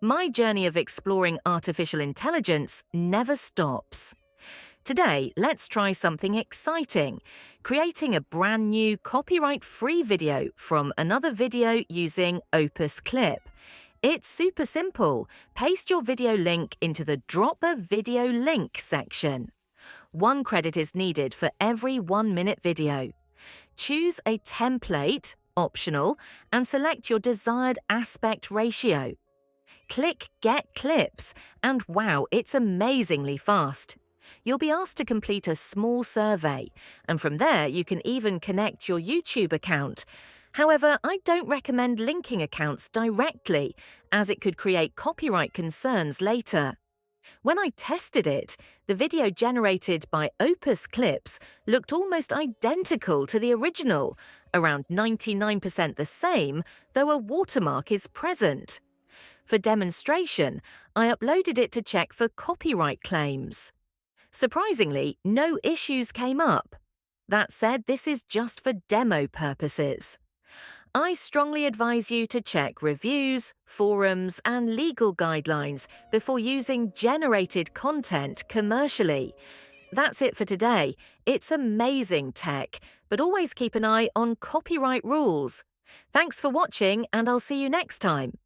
My journey of exploring artificial intelligence never stops. Today, let's try something exciting, creating a brand new copyright-free video from another video using Opus Clip. It's super simple. Paste your video link into the Drop a Video Link section. 1 credit is needed for every 1-minute video. Choose a template, optional, and select your desired aspect ratio. Click Get Clips, and wow, it's amazingly fast. You'll be asked to complete a small survey, and from there you can even connect your YouTube account. However, I don't recommend linking accounts directly, as it could create copyright concerns later. When I tested it, the video generated by Opus Clips looked almost identical to the original, around 99% the same, though a watermark is present. For demonstration, I uploaded it to check for copyright claims. Surprisingly, no issues came up. That said, this is just for demo purposes. I strongly advise you to check reviews, forums, and legal guidelines before using generated content commercially. That's it for today. It's amazing tech, but always keep an eye on copyright rules. Thanks for watching, and I'll see you next time.